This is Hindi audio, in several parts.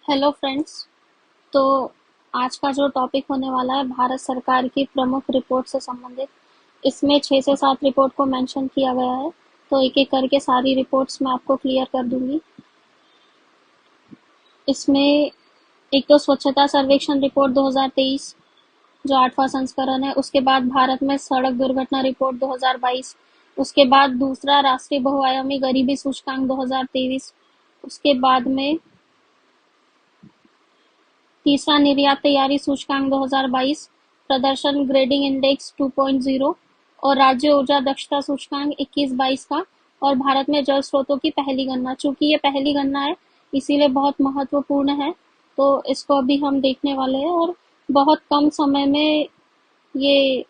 Hello friends. तो आज का जो टॉपिक होने वाला है भारत सरकार की प्रमुख रिपोर्ट से संबंधित। इसमें 6 से 7 रिपोर्ट को मेंशन किया गया है। तो एक एक करके सारी रिपोर्ट्स मैं आपको क्लियर कर दूंगी। इसमें एक तो स्वच्छता सर्वेक्षण रिपोर्ट 2023 जो 8वां संस्करण है। उसके बाद भारत में सड़क दुर्घटना रिपोर्ट 2022। उसके बाद दूसरा राष्ट्रीय बहुआयामी गरीबी सूचकांक 2023। उसके बाद में तीसरा निर्यात तैयारी सूचकांक 2022, प्रदर्शन ग्रेडिंग इंडेक्स 2.0 और राज्य ऊर्जा दक्षता सूचकांक 21-22 का। और भारत में जल स्रोतों की पहली गणना। चूंकि ये पहली गणना है इसीलिए बहुत महत्वपूर्ण है। तो इसको अभी हम देखने वाले हैं और बहुत कम समय में ये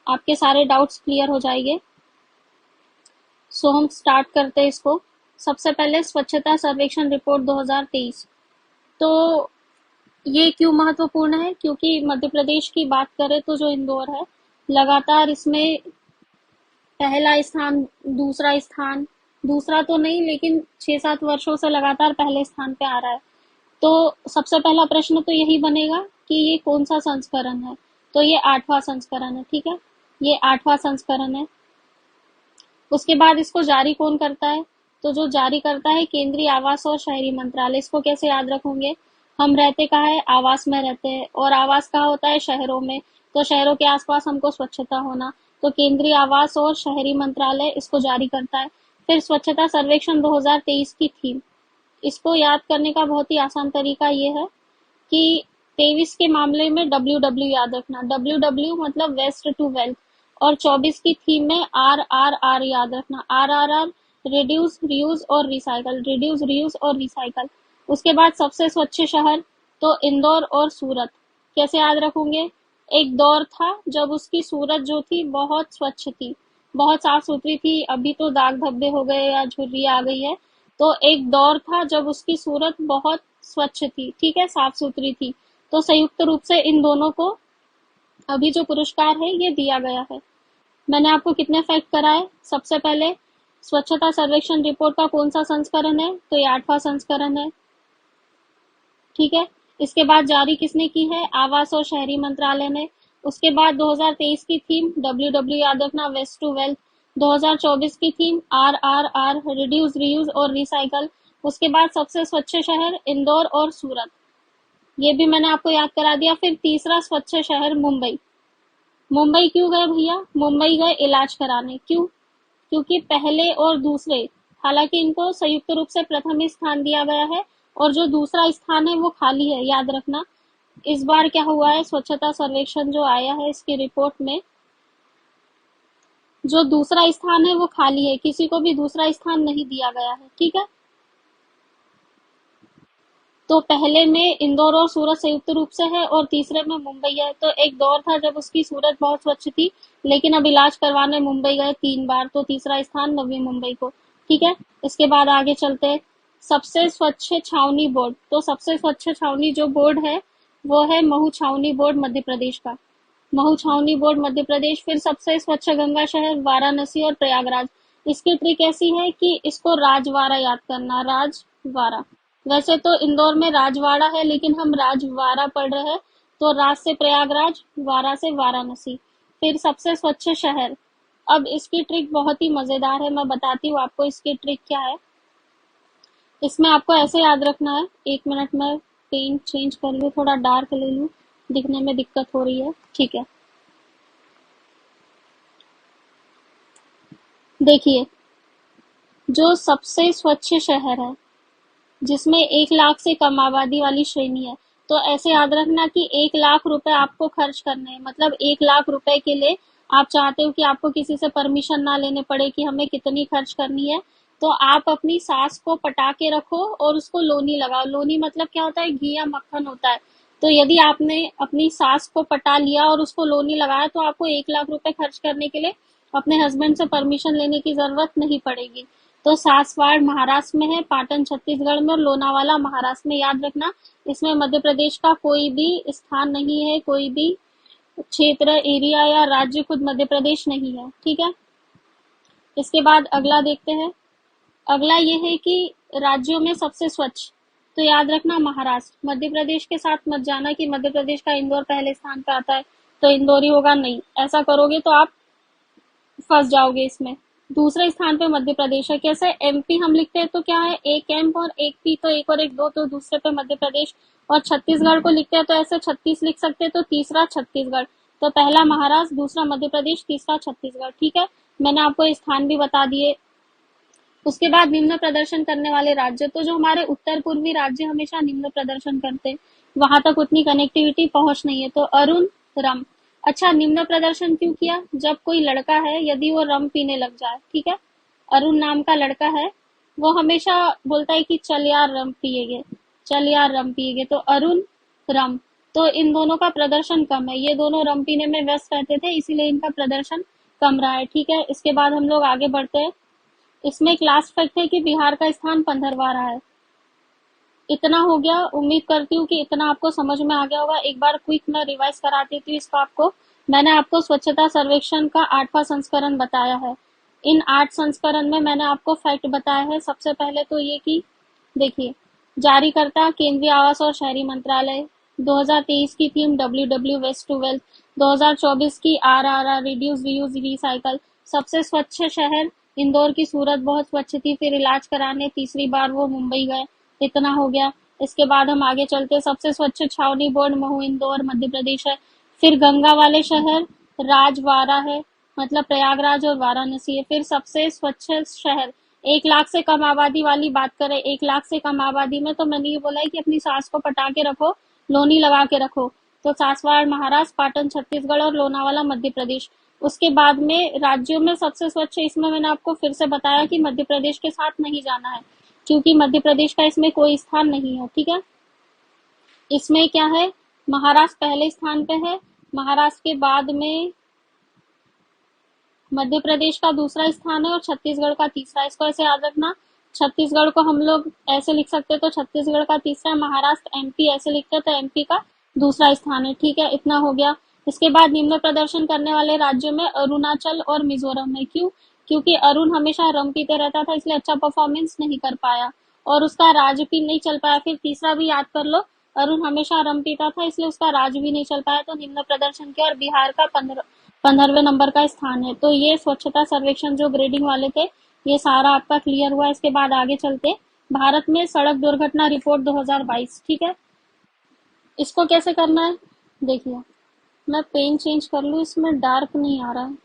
आपके सारे डाउट्स क्लियर हो जाएंगे। सो हम स्टार्ट करते हैं इसको। सबसे पहले स्वच्छता सर्वेक्षण रिपोर्ट 2023। तो ये क्यों महत्वपूर्ण है? क्योंकि मध्य प्रदेश की बात करें तो जो इंदौर है लगातार इसमें पहला स्थान, दूसरा स्थान, दूसरा तो नहीं लेकिन 6-7 वर्षों से लगातार पहले स्थान पे आ रहा है। तो सबसे पहला प्रश्न तो यही बनेगा कि ये कौन सा संस्करण है। तो ये 8वां संस्करण है। ठीक है, ये 8वां संस्करण है। उसके बाद इसको जारी कौन करता है? तो जो जारी करता है केंद्रीय आवास और शहरी मंत्रालय। इसको कैसे याद रखोगे? हम रहते कहाँ है? आवास में रहते हैं और आवास कहाँ होता है? शहरों में। तो शहरों के आसपास हमको स्वच्छता होना। तो केंद्रीय आवास और शहरी मंत्रालय इसको जारी करता है। फिर स्वच्छता सर्वेक्षण 2023 की थीम। इसको याद करने का बहुत ही आसान तरीका ये है कि 23 के मामले में WW याद रखना। WW मतलब वेस्ट टू वेल्थ। और 24 की थीम में RRR याद रखना। RRR रिड्यूस, रीयूज और रिसाइकल। रिड्यूस, रीयूज और रिसाइकल। उसके बाद सबसे स्वच्छ शहर तो इंदौर और सूरत। कैसे याद रखोगे? एक दौर था जब उसकी सूरत जो थी बहुत स्वच्छ थी, बहुत साफ सुथरी थी। अभी तो दाग धब्बे हो गए या झुर्री आ गई है। तो एक दौर था जब उसकी सूरत बहुत स्वच्छ थी, ठीक है, साफ सुथरी थी। तो संयुक्त रूप से इन दोनों को अभी जो पुरस्कार है ये दिया गया है। मैंने आपको कितने फैक्ट कराए? सबसे पहले स्वच्छता सर्वेक्षण रिपोर्ट का कौन सा संस्करण है? तो ये 8वां संस्करण है। ठीक है, इसके बाद जारी किसने की है? आवास और शहरी मंत्रालय ने। उसके बाद 2023 की थीम WW याद रखना, वेस्ट टू वेल्थ। 2024 की थीम RRR रिड्यूस, रीयूज और रिसाइकल। उसके बाद सबसे स्वच्छ शहर इंदौर और सूरत, ये भी मैंने आपको याद करा दिया। फिर तीसरा स्वच्छ शहर मुंबई। मुंबई क्यों गए भैया? मुंबई गए इलाज कराने। क्यों? क्योंकि पहले और दूसरे, हालांकि इनको संयुक्त रूप से प्रथम स्थान दिया गया है और जो दूसरा स्थान है वो खाली है, याद रखना। इस बार क्या हुआ है, स्वच्छता सर्वेक्षण जो आया है इसकी रिपोर्ट में जो दूसरा स्थान है वो खाली है, किसी को भी दूसरा स्थान नहीं दिया गया है। ठीक है, तो पहले में इंदौर और सूरत संयुक्त रूप से है और तीसरे में मुंबई है। तो एक दौर था जब उसकी सूरत बहुत स्वच्छ थी लेकिन अब इलाज करवाने मुंबई गए 3 बार, तो तीसरा स्थान नवी मुंबई को। ठीक है, इसके बाद आगे चलते। सबसे स्वच्छ छावनी बोर्ड। तो सबसे स्वच्छ छावनी जो बोर्ड है वो है महू छावनी बोर्ड मध्य प्रदेश का। महू छावनी बोर्ड मध्य प्रदेश। फिर सबसे स्वच्छ गंगा शहर वाराणसी और प्रयागराज। इसकी ट्रिक ऐसी है कि इसको राजवाड़ा याद करना, राजवाड़ा। वैसे तो इंदौर में राजवाड़ा है लेकिन हम राजवाड़ा पढ़ रहे हैं। तो राज से प्रयागराज, वारा से वाराणसी। फिर सबसे स्वच्छ शहर। अब इसकी ट्रिक बहुत ही मजेदार है, मैं बताती हूँ आपको इसकी ट्रिक क्या है। इसमें आपको ऐसे याद रखना है। 1 मिनट में पेन चेंज कर लूँ, थोड़ा डार्क ले लूँ, दिखने में दिक्कत हो रही है। ठीक है, देखिए, जो सबसे स्वच्छ शहर है जिसमें 1 लाख से कम आबादी वाली श्रेणी है, तो ऐसे याद रखना कि 1 लाख रुपए आपको खर्च करने हैं। मतलब 1 लाख रुपए के लिए आप चाहते हो कि आपको किसी से परमिशन ना लेने पड़े कि हमें कितनी खर्च करनी है। तो आप अपनी सास को पटा के रखो और उसको लोनी लगाओ। लोनी मतलब क्या होता है? घी या मक्खन होता है। तो यदि आपने अपनी सास को पटा लिया और उसको लोनी लगाया तो आपको 1 लाख रुपए खर्च करने के लिए अपने हस्बैंड से परमिशन लेने की जरूरत नहीं पड़ेगी। तो सासवाड़ महाराष्ट्र में है, पाटन छत्तीसगढ़ में और लोनावाला महाराष्ट्र में, याद रखना। इसमें मध्य प्रदेश का कोई भी स्थान नहीं है, कोई भी क्षेत्र, एरिया या राज्य खुद मध्य प्रदेश नहीं है। ठीक है, इसके बाद अगला देखते हैं। अगला ये है कि राज्यों में सबसे स्वच्छ। तो याद रखना महाराष्ट्र। मध्य प्रदेश के साथ मत जाना कि मध्य प्रदेश का इंदौर पहले स्थान पे आता है तो इंदौर ही होगा, नहीं, ऐसा करोगे तो आप फंस जाओगे इसमें। दूसरे स्थान पे मध्य प्रदेश है। कैसे एमपी हम लिखते हैं तो क्या है, एक एम और एक पी, तो एक और एक दो, तो दूसरे पे मध्य प्रदेश। और छत्तीसगढ़ को लिखते हैं तो ऐसे 36 लिख सकते हैं, तो तीसरा छत्तीसगढ़। तो पहला महाराष्ट्र, दूसरा मध्य प्रदेश, तीसरा छत्तीसगढ़। ठीक है, मैंने आपको स्थान भी बता दिए। उसके बाद निम्न प्रदर्शन करने वाले राज्य, तो जो हमारे उत्तर पूर्वी राज्य हमेशा निम्न प्रदर्शन करते हैं, वहां तक उतनी कनेक्टिविटी पहुंच नहीं है, तो अरुण, रम। अच्छा, निम्न प्रदर्शन क्यों किया? जब कोई लड़का है यदि वो रम पीने लग जाए, ठीक है, अरुण नाम का लड़का है, वो हमेशा बोलता है कि चल यार रम पिएगे, चल यार रम पिएगे, तो अरुण, रम। तो इन दोनों का प्रदर्शन कम है, ये दोनों रम पीने में व्यस्त रहते थे, इसीलिए इनका प्रदर्शन कम रहा है। ठीक है, इसके बाद हम लोग आगे बढ़ते हैं। इसमें एक लास्ट फैक्ट है कि बिहार का स्थान 15वां रहा है। इतना हो गया, उम्मीद करती हूँ कि इतना आपको समझ में आ गया होगा। एक बार क्विक मैं रिवाइज करा देती हूँ इसको आपको। मैंने आपको स्वच्छता सर्वेक्षण का 8वां संस्करण बताया है। इन 8 संस्करण में मैंने आपको फैक्ट बताया है। सबसे पहले तो ये कि देखिए, जारीकर्ता केंद्रीय आवास और शहरी मंत्रालय, 2023 की theme WW waste to wealth, 2024 की RRR रिड्यूस रीयूज रिसाइकल, सबसे स्वच्छ शहर इंदौर की सूरत बहुत स्वच्छ थी, फिर इलाज कराने तीसरी बार वो मुंबई गए, इतना हो गया। इसके बाद हम आगे चलते, सबसे स्वच्छ छावनी बोर्ड महू इंदौर मध्य प्रदेश है। फिर गंगा वाले शहर राजवाड़ा है, मतलब प्रयागराज और वाराणसी है। फिर सबसे स्वच्छ शहर 1 लाख से कम आबादी वाली बात करें, 1 लाख से कम आबादी में, तो मैंने ये बोला है कि अपनी सांस को पटा के रखो, लोनी लगा के रखो, तो सासवाड़ महाराष्ट्र, पाटन छत्तीसगढ़ और लोनावाला मध्य प्रदेश। उसके बाद में राज्यों में सबसे स्वच्छ, इसमें मैंने आपको फिर से बताया कि मध्य प्रदेश के साथ नहीं जाना है, क्योंकि मध्य प्रदेश का इसमें कोई स्थान नहीं है। ठीक है, इसमें क्या है, महाराष्ट्र पहले स्थान पे है, महाराष्ट्र के बाद में मध्य प्रदेश का दूसरा स्थान है और छत्तीसगढ़ का तीसरा। इसको ऐसे याद रखना, छत्तीसगढ़ को हम लोग ऐसे लिख सकते हैं तो छत्तीसगढ़ का तीसरा, महाराष्ट्र एमपी ऐसे लिखते हैं तो एमपी का दूसरा स्थान है। ठीक है, इतना हो गया। इसके बाद निम्न प्रदर्शन करने वाले राज्यों में अरुणाचल और मिजोरम है। क्यों? क्योंकि अरुण हमेशा रम पीते रहता था, इसलिए अच्छा परफॉर्मेंस नहीं कर पाया और उसका राज भी नहीं चल पाया। फिर तीसरा भी याद कर लो, अरुण हमेशा रम पीता था, इसलिए उसका राज भी नहीं चल पाया, तो निम्न प्रदर्शन किया और बिहार का 15वें नंबर का स्थान है। तो ये स्वच्छता सर्वेक्षण जो ग्रेडिंग वाले थे, ये सारा आपका क्लियर हुआ। इसके बाद आगे चलते, भारत में सड़क दुर्घटना रिपोर्ट 2022। ठीक है, इसको कैसे करना है, देखिए, मैं पेन चेंज कर लूँ, इसमें डार्क नहीं आ रहा है।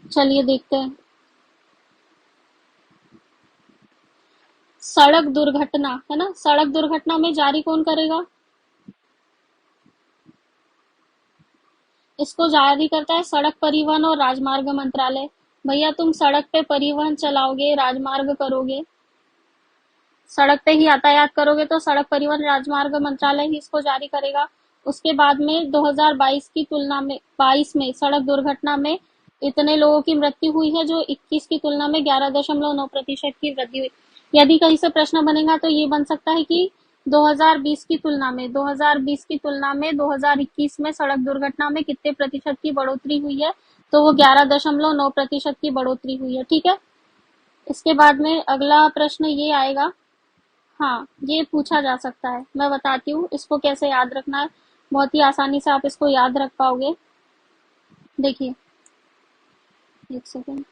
चलिए देखते हैं। सड़क दुर्घटना है ना, सड़क दुर्घटना में जारी कौन करेगा? इसको जारी करता है सड़क परिवहन और राजमार्ग मंत्रालय। भैया तुम सड़क पे परिवहन चलाओगे, राजमार्ग करोगे, सड़क पे ही यातायात करोगे, तो सड़क परिवहन राजमार्ग मंत्रालय ही इसको जारी करेगा। उसके बाद में 2022 की तुलना में 22 में सड़क दुर्घटना में इतने लोगों की मृत्यु हुई है, जो 21 की तुलना में 11.9% की वृद्धि हुई। यदि कहीं से प्रश्न बनेगा तो ये बन सकता है कि 2020 की तुलना में 2021 में सड़क दुर्घटना में कितने प्रतिशत की बढ़ोतरी हुई है, तो वो 11.9% की बढ़ोतरी हुई है। ठीक है, इसके बाद में अगला प्रश्न ये आएगा, हाँ, ये पूछा जा सकता है, मैं बताती हूँ इसको कैसे याद रखना है। बहुत ही आसानी से आप इसको याद रख पाओगे। देखिए, एक सेकेंड,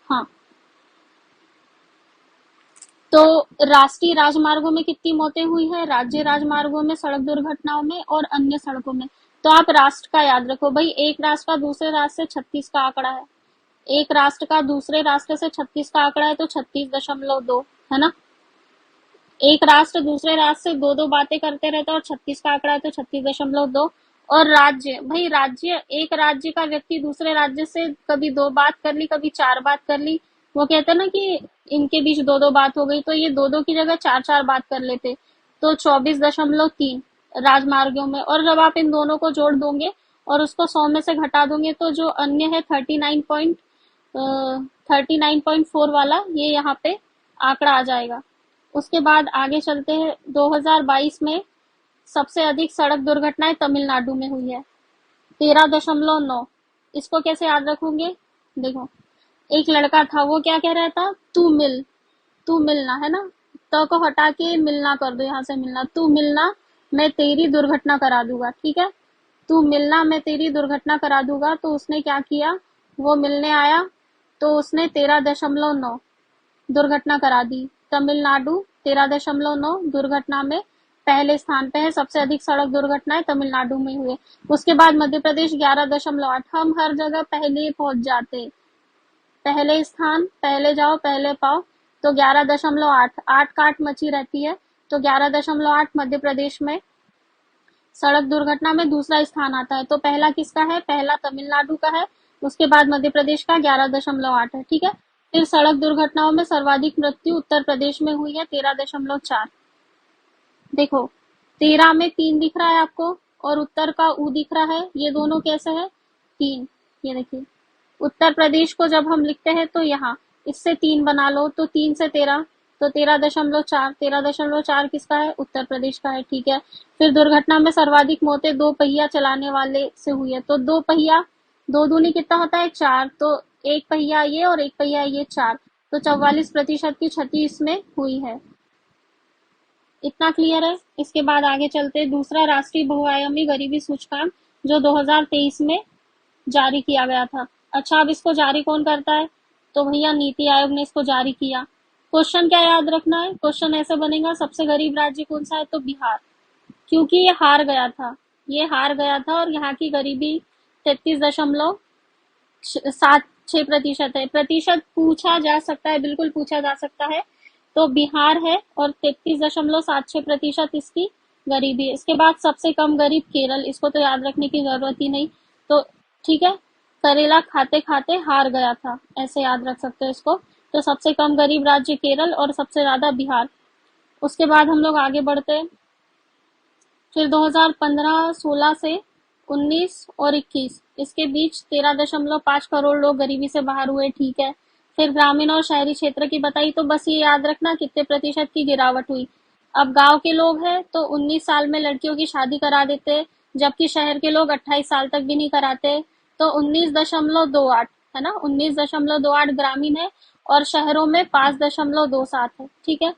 हाँ, तो राष्ट्रीय राजमार्गों में कितनी मौतें हुई है, राज्य राजमार्गों में, सड़क दुर्घटनाओं में और अन्य सड़कों में। तो आप राष्ट्र का याद रखो भाई, एक राष्ट्र का दूसरे राष्ट्र से 36 का आंकड़ा है, एक राष्ट्र का दूसरे राष्ट्र से 36 का आंकड़ा है, तो 36.2 है ना। एक राष्ट्र दूसरे राष्ट्र से दो दो बातें करते रहता है और 36 का आंकड़ा है, तो 36.2। और राज्य, भाई राज्य, एक राज्य का व्यक्ति दूसरे राज्य से कभी दो बात कर ली, कभी चार बात कर ली, वो कहते हैं ना कि इनके बीच दो दो बात हो गई, तो ये दो दो की जगह चार चार बात कर लेते, तो 24.3 राजमार्गों में। और जब आप इन दोनों को जोड़ दोगे और उसको 100 में से घटा दोगे, तो जो अन्य है 39.4 वाला, ये यहाँ पे आंकड़ा आ जाएगा। उसके बाद आगे चलते हैं, 2022 में सबसे अधिक सड़क दुर्घटनाएं तमिलनाडु में हुई है, 13.9। इसको कैसे याद रखोगे? देखो, एक लड़का था, वो क्या कह रहा था? तू मिल, तू मिलना, है ना? त को हटा के मिलना कर दो, यहाँ से मिलना। तू मिलना, मैं तेरी दुर्घटना करा दूंगा, ठीक है? तू मिलना, मैं तेरी दुर्घटना करा दूंगा। तो उसने क्या किया? वो मिलने आया, तो उसने 13.9 दुर्घटना करा दी। तमिलनाडु 13.9 दुर्घटना में पहले स्थान पे है। सबसे अधिक सड़क दुर्घटनाएं तमिलनाडु में हुए। उसके बाद मध्य प्रदेश 11.8। हम हर जगह पहले पहुंच जाते, पहले स्थान, पहले जाओ पहले पाओ। तो 11.8, 8 काट मची रहती है। तो 11.8 मध्य प्रदेश में सड़क दुर्घटना में दूसरा स्थान आता है। तो पहला किसका है? पहला तमिलनाडु का है। उसके बाद मध्य प्रदेश का 11.8 है, ठीक है? फिर सड़क दुर्घटनाओं में सर्वाधिक मृत्यु उत्तर प्रदेश में हुई है, 13.4। देखो, 13 में 3 दिख रहा है आपको, और उत्तर का ऊ दिख रहा है। ये दोनों कैसे है? 3। ये देखिए, उत्तर प्रदेश को जब हम लिखते हैं तो यहाँ इससे 3 बना लो, तो 3 से 13, तो 13.4। 13.4 किसका है? उत्तर प्रदेश का है, ठीक है? फिर दुर्घटना में सर्वाधिक मौतें दो पहिया चलाने वाले से हुई है। तो दो पहिया, दो दूनी कितना होता है? 4। तो एक पहिया ये और एक पहिया ये, 4। तो 44% की क्षति इसमें हुई है। इतना क्लियर है? इसके बाद आगे चलते, दूसरा राष्ट्रीय बहुआयामी गरीबी सूचकांक जो 2023 में जारी किया गया था। अच्छा, अब इसको जारी कौन करता है? तो भैया नीति आयोग ने इसको जारी किया। क्वेश्चन क्या याद रखना है? क्वेश्चन ऐसे बनेगा, सबसे गरीब राज्य कौन सा है? तो बिहार, क्योंकि ये हार गया था। ये हार गया था और यहाँ की गरीबी 33.76% है। प्रतिशत पूछा जा सकता है, बिल्कुल पूछा जा सकता है। तो बिहार है और 33.76% इसकी गरीबी है। इसके बाद सबसे कम गरीब केरल, इसको तो याद रखने की जरूरत ही नहीं। तो ठीक है, करेला खाते खाते हार गया था, ऐसे याद रख सकते हो इसको। तो सबसे कम गरीब राज्य केरल और सबसे ज्यादा बिहार। उसके बाद हम लोग आगे बढ़ते हैं। फिर 2015-16 से 19 और 21, इसके बीच 13.5 करोड़ लोग गरीबी से बाहर हुए, ठीक है? फिर ग्रामीण और शहरी क्षेत्र की बताई, तो बस ये याद रखना कितने प्रतिशत की गिरावट हुई। अब गांव के लोग हैं तो 19 साल में लड़कियों की शादी करा देते, जबकि शहर के लोग 28 साल तक भी नहीं कराते। तो 19.28 है ना, 19.28 ग्रामीण है, और शहरों में 5.27 है, ठीक है?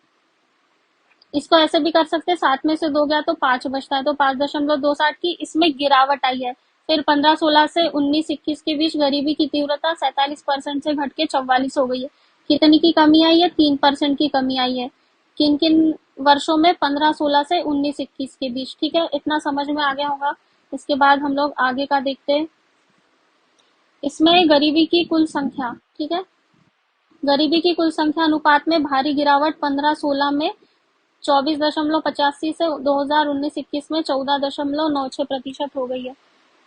इसको ऐसे भी कर सकते हैं, 7 में से 2 गया तो 5 बचता है, तो 5.27 की इसमें गिरावट आई है। फिर 15-16 से 19-21 के बीच गरीबी की तीव्रता 47% से घट के 44 हो गई है। कितनी की कमी आई है? 3% की कमी आई है। किन किन वर्षों में? 15-16 से 19-21 के बीच, ठीक है? इतना समझ में आ गया होगा। इसके बाद हम लोग आगे का देखते हैं। इसमें गरीबी की कुल संख्या, ठीक है? गरीबी की कुल संख्या अनुपात में भारी गिरावट 15-16 में 24.85 से 2019-21 में 14.96% हो गई है।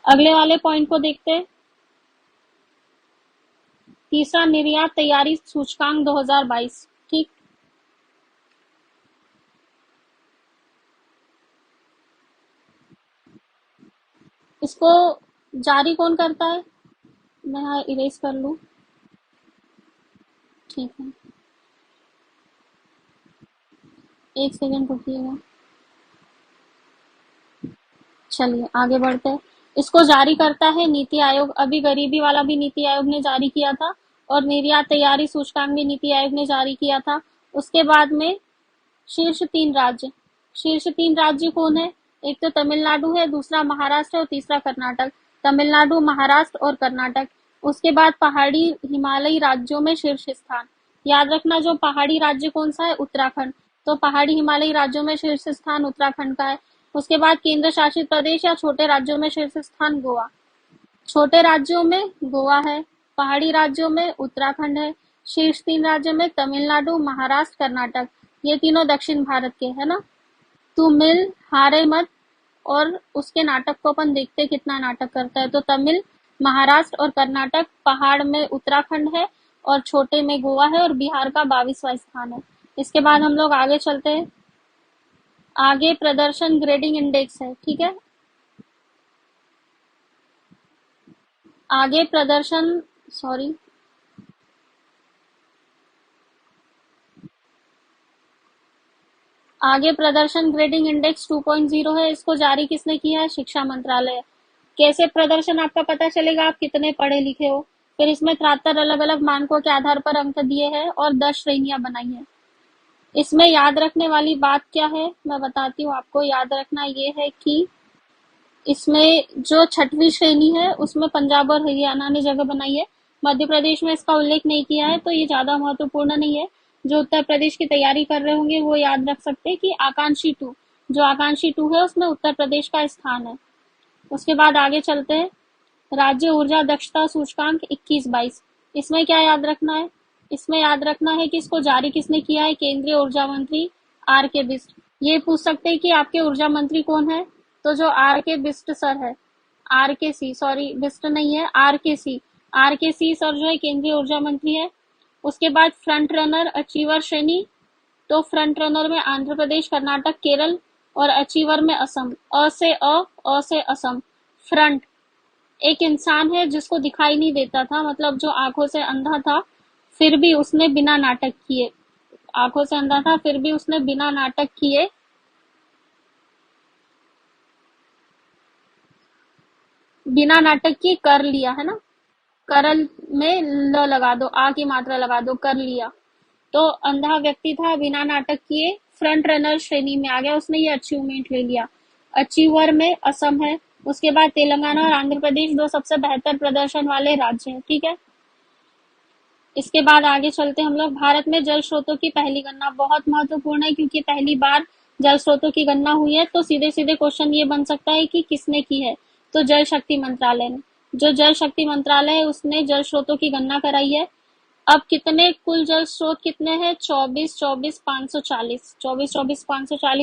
अगले वाले पॉइंट को देखते हैं। तीसरा, निर्यात तैयारी सूचकांक 2022, ठीक? इसको जारी कौन करता है? मैं यहाँ इरेज कर लूं, ठीक है? एक सेकेंड रुकिएगा। चलिए आगे बढ़ते हैं। इसको जारी करता है नीति आयोग। अभी गरीबी वाला भी नीति आयोग ने जारी किया था, और निर्यात तैयारी सूचकांक भी नीति आयोग ने जारी किया था। उसके बाद में शीर्ष 3 राज्य, शीर्ष 3 राज्य कौन है? एक तो तमिलनाडु है, दूसरा महाराष्ट्र और तीसरा कर्नाटक। तमिलनाडु, महाराष्ट्र और कर्नाटक। उसके बाद पहाड़ी हिमालयी राज्यों में शीर्ष स्थान। याद रखना, जो पहाड़ी राज्य कौन सा है? उत्तराखंड। तो पहाड़ी हिमालयी राज्यों में शीर्ष स्थान उत्तराखंड का है। उसके बाद केंद्र शासित प्रदेश या छोटे राज्यों में शीर्ष स्थान गोवा। छोटे राज्यों में गोवा है, पहाड़ी राज्यों में उत्तराखंड है, शीर्ष 3 राज्यों में तमिलनाडु, महाराष्ट्र, कर्नाटक। ये तीनों दक्षिण भारत के है ना। तू मिल, हारे मत, और उसके नाटक को अपन देखते कितना नाटक करता है। तो तमिल, महाराष्ट्र और कर्नाटक, पहाड़ में उत्तराखंड है, और छोटे में गोवा है, और बिहार का 22वां स्थान है। इसके बाद हम लोग आगे चलते हैं। आगे प्रदर्शन ग्रेडिंग इंडेक्स है, ठीक है? आगे प्रदर्शन, सॉरी, आगे प्रदर्शन ग्रेडिंग इंडेक्स 2.0 है। इसको जारी किसने किया है? शिक्षा मंत्रालय। कैसे प्रदर्शन आपका पता चलेगा, आप कितने पढ़े लिखे हो। फिर इसमें 73 अलग अलग मानकों के आधार पर अंक दिए हैं और 10 श्रेणियां बनाई हैं। इसमें याद रखने वाली बात क्या है, मैं बताती हूँ आपको। याद रखना ये है कि इसमें जो छठवीं श्रेणी है उसमें पंजाब और हरियाणा ने जगह बनाई है। मध्य प्रदेश में इसका उल्लेख नहीं किया है, तो ये ज्यादा महत्वपूर्ण नहीं है। जो उत्तर प्रदेश की तैयारी कर रहे होंगे वो याद रख सकते हैं कि आकांक्षी 2, जो आकांक्षी 2 है उसमें उत्तर प्रदेश का स्थान है। उसके बाद आगे चलते हैं। राज्य ऊर्जा दक्षता सूचकांक 21-22, इसमें क्या याद रखना है? इसमें याद रखना है कि इसको जारी किसने किया है? केंद्रीय ऊर्जा मंत्री आर के बिस्ट। ये पूछ सकते हैं कि आपके ऊर्जा मंत्री कौन है, तो जो आर के बिस्ट सर है, आर के सी, सॉरी बिस्ट नहीं है, आर के सी सर जो है केंद्रीय ऊर्जा मंत्री है। उसके बाद फ्रंट रनर अचीवर श्रेणी, तो फ्रंट रनर में आंध्र प्रदेश, कर्नाटक, केरल, और अचीवर में असम। अ से असम। फ्रंट एक इंसान है जिसको दिखाई नहीं देता था, मतलब जो आंखों से अंधा था, फिर भी उसने बिना नाटक किए, आंखों से अंधा था फिर भी उसने बिना नाटक किए कर लिया, है ना। करल में ल लगा दो, आ की मात्रा लगा दो, कर लिया। तो अंधा व्यक्ति था, बिना नाटक किए फ्रंट रनर श्रेणी में आ गया, उसने ये अचीवमेंट ले लिया। अचीवर में असम है। उसके बाद तेलंगाना और आंध्र प्रदेश दो सबसे बेहतर प्रदर्शन वाले राज्य हैं, ठीक है। इसके बाद आगे चलते हम लोग। भारत में जल स्रोतों की पहली गणना बहुत महत्वपूर्ण है, क्योंकि पहली बार जल स्रोतों की गणना हुई है। तो सीधे सीधे क्वेश्चन ये बन सकता है कि किसने की है, तो जल शक्ति मंत्रालय ने। जो जल शक्ति मंत्रालय है उसने जल स्रोतों की गणना कराई है। अब कितने कुल जल स्रोत कितने हैं? 24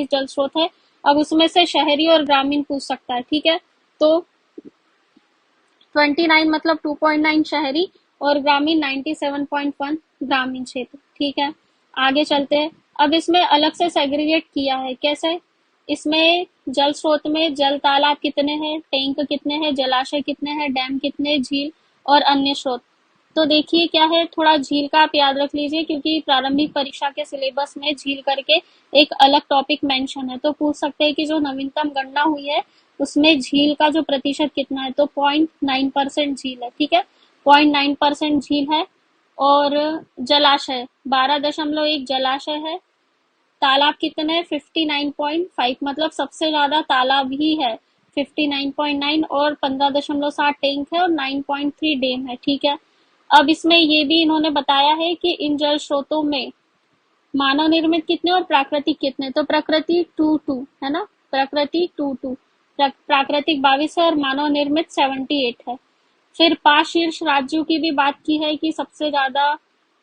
जल स्रोत है। अब उसमें से शहरी और ग्रामीण पूछ सकता है, ठीक है। तो 29 मतलब 2.9 शहरी और ग्रामीण 97.1 ग्रामीण क्षेत्र, ठीक है। आगे चलते हैं। अब इसमें अलग से सेग्रीगेट किया है, कैसे? इसमें जल स्रोत में जल तालाब कितने हैं, टैंक कितने हैं, जलाशय कितने हैं, डैम कितने, झील और अन्य स्रोत। तो देखिए क्या है, थोड़ा झील का आप याद रख लीजिए, क्योंकि प्रारंभिक परीक्षा के सिलेबस में झील करके एक अलग टॉपिक मेंशन है। तो पूछ सकते हैं कि जो नवीनतम गणना हुई है उसमें झील का जो प्रतिशत कितना है, तो 0.9% झील है, ठीक है। 0.9% झील है। और जलाशय 12.1 जलाशय है। तालाब कितने? 59.5, मतलब सबसे ज्यादा तालाब ही है, 59.9, और 15.7 टैंक है और 9.3 डैम है, ठीक है। अब इसमें ये भी इन्होंने बताया है कि इन जल स्रोतों में मानव निर्मित कितने और प्राकृतिक कितने। तो प्रकृति 2 है ना, प्रकृति 2 प्राकृतिक 22 है और मानव निर्मित 78 है। फिर 5 शीर्ष राज्यों की भी बात की है कि सबसे ज्यादा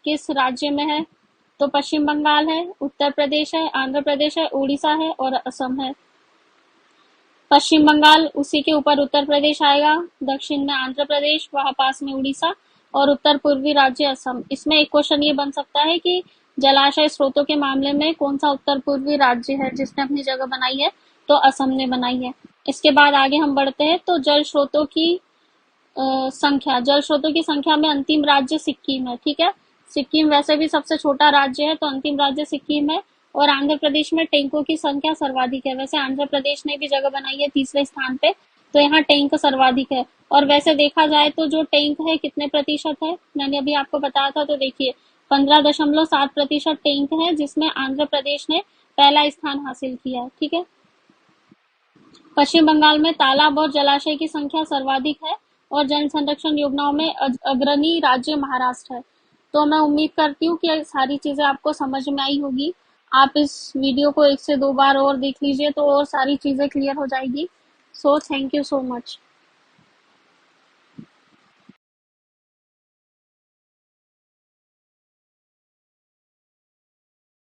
किस राज्य में है, तो पश्चिम बंगाल है, उत्तर प्रदेश है, आंध्र प्रदेश है, उड़ीसा है और असम है। पश्चिम बंगाल, उसी के ऊपर उत्तर प्रदेश आएगा, दक्षिण में आंध्र प्रदेश, वहां पास में उड़ीसा, और उत्तर पूर्वी राज्य असम। इसमें एक क्वेश्चन ये बन सकता है कि जलाशय स्रोतों के मामले में कौन सा उत्तर पूर्वी राज्य है जिसने अपनी जगह बनाई है, तो असम ने बनाई है। इसके बाद आगे हम बढ़ते हैं। तो जल स्रोतों की जल स्रोतों की संख्या में अंतिम राज्य सिक्किम है, ठीक है। सिक्किम वैसे भी सबसे छोटा राज्य है, तो अंतिम राज्य सिक्किम है। और आंध्र प्रदेश में टैंकों की संख्या सर्वाधिक है। वैसे आंध्र प्रदेश ने भी जगह बनाई है तीसरे स्थान पे, तो यहाँ टैंक सर्वाधिक है। और वैसे देखा जाए तो जो टैंक है कितने प्रतिशत है, मैंने अभी आपको बताया था, तो देखिए 15.7% टैंक है, जिसमें आंध्र प्रदेश ने पहला स्थान हासिल किया है, ठीक है। पश्चिम बंगाल में तालाब और जलाशय की संख्या सर्वाधिक है और जल संरक्षण योजनाओं में अग्रणी राज्य महाराष्ट्र है। तो मैं उम्मीद करती हूँ कि सारी चीजें आपको समझ में आई होगी। आप इस वीडियो को 1 से 2 बार और देख लीजिए तो और सारी चीजें क्लियर हो जाएगी। So thank you so much.